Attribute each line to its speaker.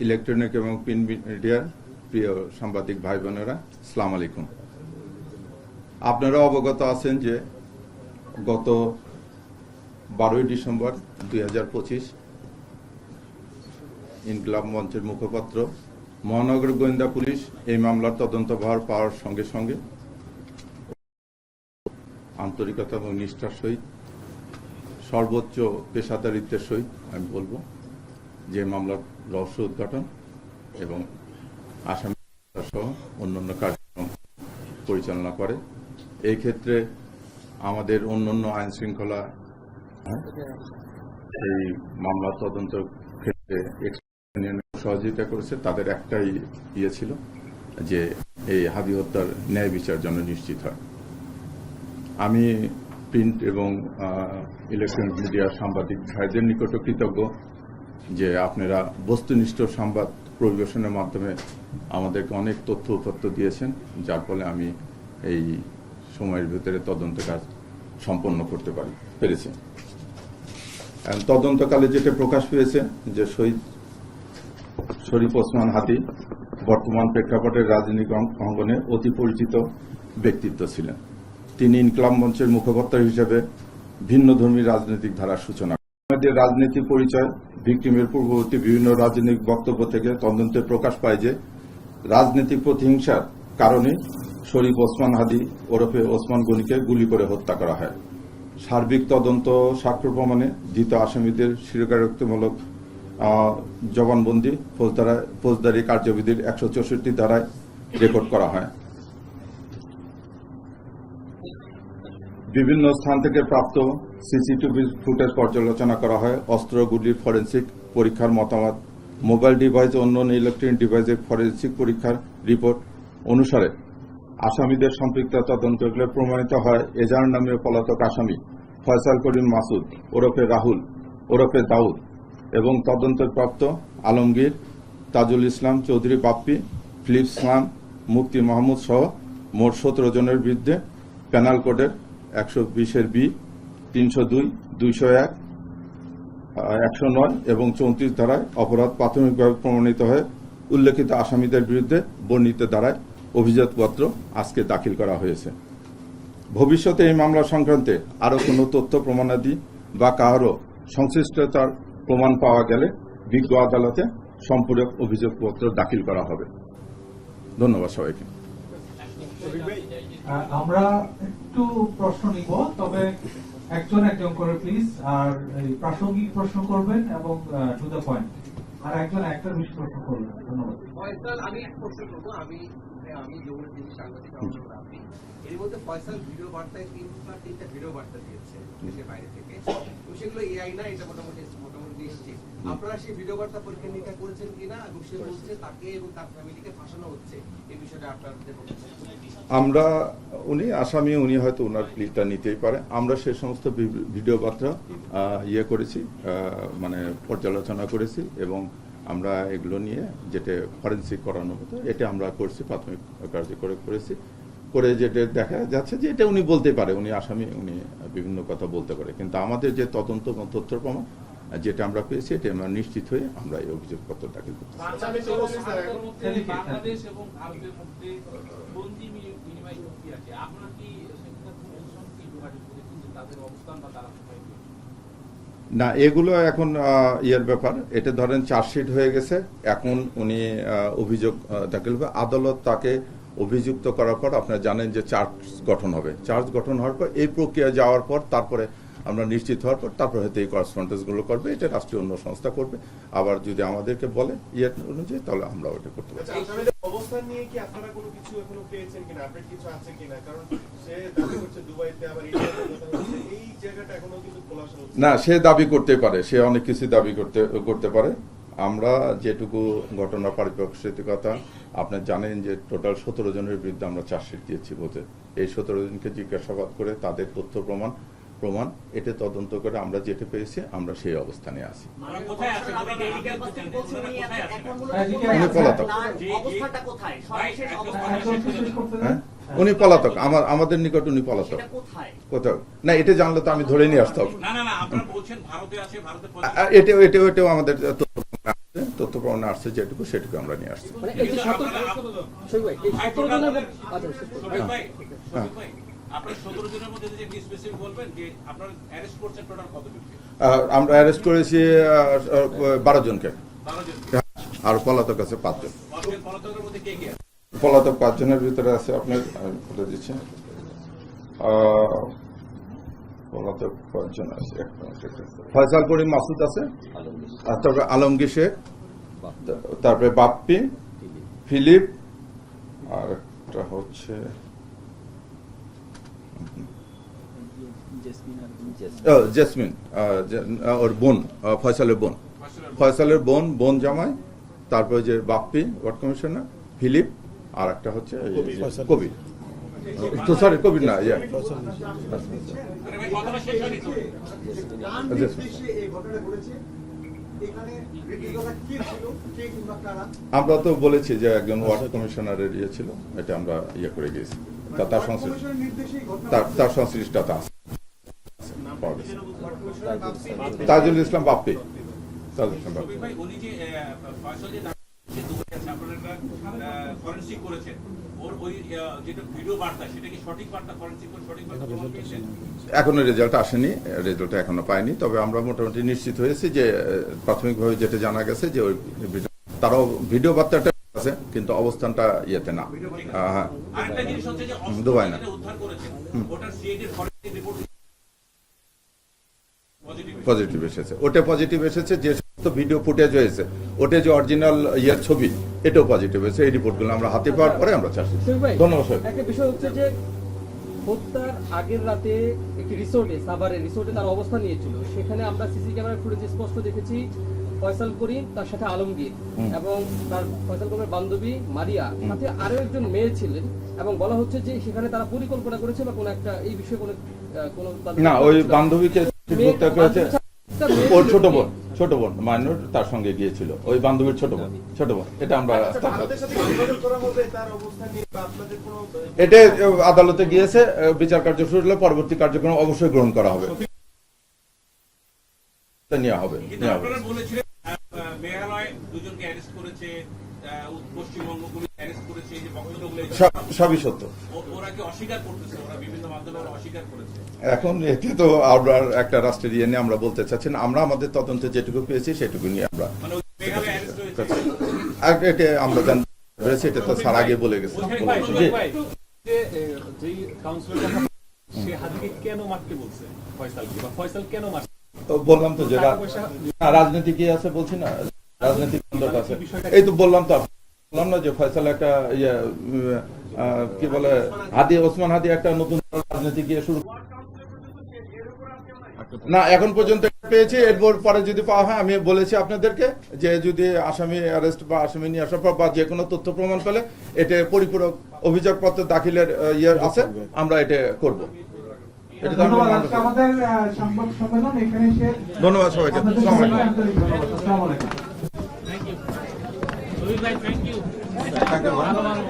Speaker 1: Electronic এবং print মিডিয়ার প্রিয় সাংবাদিক ভাই বোনেরা, আসসালামু আলাইকুম। আপনারা অবগত আছেন যে গত 12ই ডিসেম্বর 2025 ইনকিলাব মঞ্চের মুখপাত্র মহানগর গোয়েন্দা পুলিশ এই মামলার তদন্তভার পাওয়ার সঙ্গে সঙ্গে আন্তরিকতা এবং নিষ্ঠার সহিত সর্বোচ্চ পেশাদারিত্বের সহিত আমি বলবো যে মামলার রহস্য উদ্ঘাটন এবং আসামি সহ অন্যান্য কার্যক্রম পরিচালনা করে। এই ক্ষেত্রে আমাদের অন্যান্য আইন শৃঙ্খলা এই মামলা তদন্ত ক্ষেত্রে সহযোগিতা করেছে। তাদের একটাই ছিল যে এই হাদি হত্যার ন্যায় বিচার যেন নিশ্চিত হয়। আমি প্রিন্ট এবং ইলেকট্রনিক মিডিয়ার সাংবাদিক ভাইদের নিকট কৃতজ্ঞ যে আপনারা বস্তুনিষ্ঠ সংবাদ পরিবেশনের মাধ্যমে আমাদেরকে অনেক তথ্য উপাত্ত দিয়েছেন, যার ফলে আমি এই সময়ের ভিতরে তদন্ত কাজ সম্পন্ন করতে পেরেছি। তদন্তকালে যেটা প্রকাশ পেয়েছে যে শহীদ শরীফ ওসমান হাদি বর্তমান প্রেক্ষাপটের রাজনৈতিক অঙ্গনে অতি পরিচিত ব্যক্তিত্ব ছিলেন। তিনি ইনকিলাব মঞ্চের মুখপাত্র হিসেবে ভিন্নধর্মী রাজনৈতিক ধারার সূচনা। আমাদের রাজনীতি পরিচয় ভিকটিমের পূর্ববর্তী বিভিন্ন রাজনৈতিক বক্তব্য থেকে তদন্তে প্রকাশ পায় যে রাজনৈতিক প্রতিহিংসার কারণে শরীফ ওসমান হাদি ওরফে ওসমান গনিকে গুলি করে হত্যা করা হয়। সার্বিক তদন্ত সাক্ষ্য প্রমাণে ধৃত আসামিদের স্বীকারোক্তিমূলক জবানবন্দি ফৌজদারি কার্যবিধির 164 ধারায় রেকর্ড করা হয়। বিভিন্ন স্থান থেকে প্রাপ্ত সিসিটিভি ফুটেজ পর্যালোচনা করা হয়। অস্ত্রগুলির ফরেন্সিক পরীক্ষার মতামত, মোবাইল ডিভাইস ও অন্যান্য ইলেকট্রনিক ডিভাইসের ফরেন্সিক পরীক্ষার রিপোর্ট অনুসারে আসামিদের সম্পৃক্ততা তদন্তগুলো প্রমাণিত হয়। এজাহার নামে পলাতক আসামি ফয়সাল করিম মাসুদ ওরফে রাহুল ওরফে দাউদ এবং তদন্তপ্রাপ্ত আলমগীর, তাজুল ইসলাম চৌধুরী বাপ্পি, ফিলিপস খান, মুফতি মাহমুদ সহ মোট 17 জনের বিরুদ্ধে পেনাল কোডের 120 বি, 302, 201, 109 এবং 34 ধারায় অপরাধ প্রাথমিকভাবে প্রমাণিত হয়ে উল্লেখিত আসামিদের বিরুদ্ধে বর্ণিত ধারায় অভিযোগপত্র আজকে দাখিল করা হয়েছে। ভবিষ্যতে এই মামলা সংক্রান্তে আরও কোনো তথ্য প্রমাণাদি বা কারো সংশ্লিষ্টতার প্রমাণ পাওয়া গেলে বিজ্ঞ আদালতে সম্পূরক অভিযোগপত্র দাখিল করা হবে। ধন্যবাদ সবাইকে।
Speaker 2: আমরা একটু প্রশ্ন নিব, তবে একজন করে প্লিজ, আর প্রাসঙ্গিক প্রশ্ন করবেন এবং টু দ্য পয়েন্ট, আর একজন একটা বেশি প্রশ্ন করবেন। ধন্যবাদ।
Speaker 3: আমি এক প্রশ্ন করবো। আমি যমুনা টিভি সাংবাদিক আপনি এর মধ্যে ফয়সাল ভিডিও বার্তায় 3টা ভিডিও বার্তা দিয়েছে দেশের বাইরে থেকে, তো সেগুলো এআই না, এটা মোটামুটি নিশ্চিত। আপনারা সেই ভিডিও বার্তা পরীক্ষা নিরীক্ষা করেছেন কিনা এবং সে বলছে তাকে এবং তার ফ্যামিলিকে ফাঁসানো হচ্ছে, এই বিষয়টা আপনার
Speaker 1: আমরা আসামি উনি হয়তো ওনার প্লিটা নিতেই পারে। আমরা সে সমস্ত ভিডিও বার্তা করেছি, মানে পর্যালোচনা করেছি এবং আমরা এগুলো নিয়ে যেটা ফরেন্সিক করানোর মতো এটা আমরা করছি, প্রাথমিক কার্যকর করেছি। করে যেটা দেখা যাচ্ছে যে এটা উনি বলতে পারে, উনি আসামি, উনি বিভিন্ন কথা বলতে পারে, কিন্তু আমাদের যে তদন্ত এবং তথ্য প্রমাণ যেটা আমরা পেয়েছি এটা আমরা নিশ্চিত হয়ে আমরা এই অভিযোগপত্র দাখিল করছি। না, এগুলো এখন ইয়ের ব্যাপার। এটা ধরেন চার্জশিট হয়ে গেছে, এখন উনি অভিযোগ দাখিল হবে। আদালত তাকে অভিযুক্ত করার পর আপনারা জানেন যে চার্জ গঠন হবে। চার্জ গঠন হওয়ার পর এই প্রক্রিয়া যাওয়ার পর তারপরে আমরা নিশ্চিত হওয়ার পর তারপর হয়তো এই করসপন্ডেন্সগুলো করবে, এটা রাষ্ট্রীয় অন্য সংস্থা করবে। আবার যদি আমাদেরকে বলে ইয়ে অনুযায়ী তাহলে আমরা ওটা করতে পারি।
Speaker 4: অবস্থান নিয়ে কি আপনারা কোনো কিছু এখনো পেয়েছেন কিনা, আপডেট কিছু আছে কিনা? কারণ সে দাবি করছে দুবাইতে, আবার এই জায়গাটা এখনো কিন্তু খোলাসা হচ্ছে
Speaker 1: না। সে দাবি করতে পারে, সে অনেক কিছু দাবি করতে পারে। আমরা যেটুকু ঘটনা পারিপ্রেক্ষিকতা আপনি জানেন যে টোটাল 17 জনের বিরুদ্ধে আমরা চার্জশিট দিয়েছি বলতে। এই 17 জনকে জিজ্ঞাসাবাদ করে তাদের তথ্য প্রমাণ এটা তদন্ত করে আমরা যেটা পেয়েছি আমরা সেই অবস্থানে আছি। উনি পলাতক, আমাদের নিকট উনি পলাতক। কোথাও না, এটা জানলে তো আমি ধরে নিয়ে আসতাম। এটাও আমাদের তথ্য প্রমাণে আসছে যেটুকু সেটুকু আমরা নিয়ে আসছি।
Speaker 5: মানে এই যে 17 শহীদ ভাই, এই 17 জনের মধ্যে আচ্ছা
Speaker 6: শফিক ভাই, শফিক ভাই, আপনার 17 জনের মধ্যে যদি একটু স্পেসিফিক বলবেন যে আপনারা অ্যারেস্ট করছেন টোটাল কতজনকে?
Speaker 1: আমরা অ্যারেস্ট করেছি 12 জনকে,
Speaker 6: 12 জন।
Speaker 1: আর পলাতক আছে 5 জন।
Speaker 6: পলাতকের মধ্যে কে কে আছে?
Speaker 1: পলাতক 5 জনের ভিতরে আছে আপনার, আমি বলে দিচ্ছি, পলাতক 5 জন আছে। ফয়সাল করিম মাসুদ আছে, আর তারপরে আলমগীর শেখ, তারপরে বাপ্পি, ফিলিপ, আর একটা হচ্ছে জেসমিন, ওর বোন, ফয়সালের বোন জামাই, তারপরে যে বাপ্পি ওয়ার্ড কমিশনার, ফিলিপ, আর একটা হচ্ছে কবির, তো সরি কবির না,
Speaker 6: আরে ভাই কথাটা শেষ হয়নি তো।
Speaker 1: আমরা তো বলেছি যে একজন ওয়ার্ড কমিশনারের ইয়ে ছিল, এটা আমরা ইয়ে করে গিয়েছি, তার সংশ্লিষ্টতা আছে। তাজুল ইসলাম বাপ্পি,
Speaker 6: শফিক ভাই, উনি যে ফয়সাল যে দুবাই আছে, আপনারা একটা ফরেনসিক করেছেন, ওর ওই যেটা ভিডিও বার্তা সেটা কি সঠিক বার্তা? ফরেনসিক করে সঠিক বার্তা প্রমাণ পেয়েছেন?
Speaker 1: এখনো রেজাল্ট আসেনি, রেজাল্ট এখনো পাইনি, তবে আমরা মোটামুটি নিশ্চিত হয়েছি যে প্রাথমিকভাবে যেটা জানা গেছে যে ওই তারাও ভিডিও বার্তাটা আছে, কিন্তু অবস্থানটা ইয়েতে না। হ্যাঁ,
Speaker 6: আরেকটা জিনিস হচ্ছে যে
Speaker 1: দুবাই না,
Speaker 6: অস্ত্র উদ্ধার করেছেন, ওটার সিআইডির ফরেনসিক রিপোর্ট
Speaker 1: পজিটিভ এসেছে। ওটা পজিটিভ এসেছে, যে সমস্ত ভিডিও ফুটেজ হয়েছে ওটা যে অরিজিনাল ইয়ের ছবি, এটাও পজিটিভ হয়েছে। এই রিপোর্টগুলো আমরা হাতে পাওয়ার পরে আমরা চাচ্ছি।
Speaker 5: শফিক ভাই,
Speaker 1: ধন্যবাদ স্যার।
Speaker 5: একটা বিষয় হচ্ছে যে হত্যার আগের রাতে একটি সাভারের রিসোর্টে তার অবস্থান নিয়েছিল, সেখানে আমরা সিসি ক্যামেরা ফুটেজে স্পষ্ট দেখেছি ফয়সাল করিম, তার সাথে আলমগীর এবং তার ফয়সাল করিমের বান্ধবী মারিয়া, সাথে আরো একজন মেয়ে ছিলেন, এবং বলা হচ্ছে যে সেখানে তারা পরিকল্পনা করেছে বা কোনো একটা এই বিষয়ে কোনো
Speaker 1: না, ওই বান্ধবীকে হত্যা করেছে ওর ছোট বোন মাইনর, তার সঙ্গে গিয়েছিল ওই বান্ধবীর ছোট বোন। এটা আমরা এটা আদালতে গিয়েছে, বিচার কার্য শুরু হলে পরবর্তী কার্যক্রম অবশ্যই গ্রহণ করা হবে, নেওয়া হবে।
Speaker 6: কিন্তু আপনারা বলেছিলেন মেঘালয় দুজনকে অ্যারেস্ট করেছে, পশ্চিমবঙ্গ পুলিশ অ্যারেস্ট করেছে, এই যে বক্তব্যগুলো
Speaker 1: সবই সত্য।
Speaker 6: ওরা কি অস্বীকার করতেছে? ওরা বিভিন্ন মাধ্যমে ওরা অস্বীকার করেছে।
Speaker 1: এখন এতে তো আমরা একটা রাষ্ট্রের ইয়ে নিয়ে আমরা বলতে চাচ্ছি না, আমরা আমাদের তদন্তে যেটুকু পেয়েছি সেটুকু নিয়ে আমরা
Speaker 6: মানে ওই মেঘালয় অ্যারেস্ট হয়েছে।
Speaker 1: আর এটা আমরা জানতে পেরেছি, এটা তো স্যার আগে বলে গেছে।
Speaker 7: যেই কাউন্সিলর কথা সে হাদিকে কেন মারতে বলছে ফয়সালকে, বা ফয়সাল কেন মারছে?
Speaker 1: তো বললাম তো যে রাজনীতি কি আছে, বলছি না রাজনৈতিক দ্বন্দ্ব আছে। এই তো বললাম না যে ফয়সাল একটা ইয়ে কি বলে ওসমান হাদি একটা নতুন রাজনীতি গিয়ে শুরু না, এখন পর্যন্ত পেয়েছি। এরপর পরে যদি পাওয়া হয়, আমি বলেছি আপনাদেরকে যে যদি আসামি অ্যারেস্ট বা আসামি নিয়ে আসার পর বা যে কোনো তথ্য প্রমাণ পেলে এটা পরিপূরক অভিযোগপত্র দাখিলের ইয়ে আছে, আমরা এটা করবো।
Speaker 2: ধন্যবাদ। আজকে আমাদের সংবাদ সম্মেলন এখানে শেষ।
Speaker 1: ধন্যবাদ সবাইকে। আসসালামু আলাইকুম।
Speaker 2: আসসালামু আলাইকুম।
Speaker 6: শফিক ভাই, থ্যাংক ইউ।
Speaker 1: Thank you.
Speaker 6: ভালো ভালো।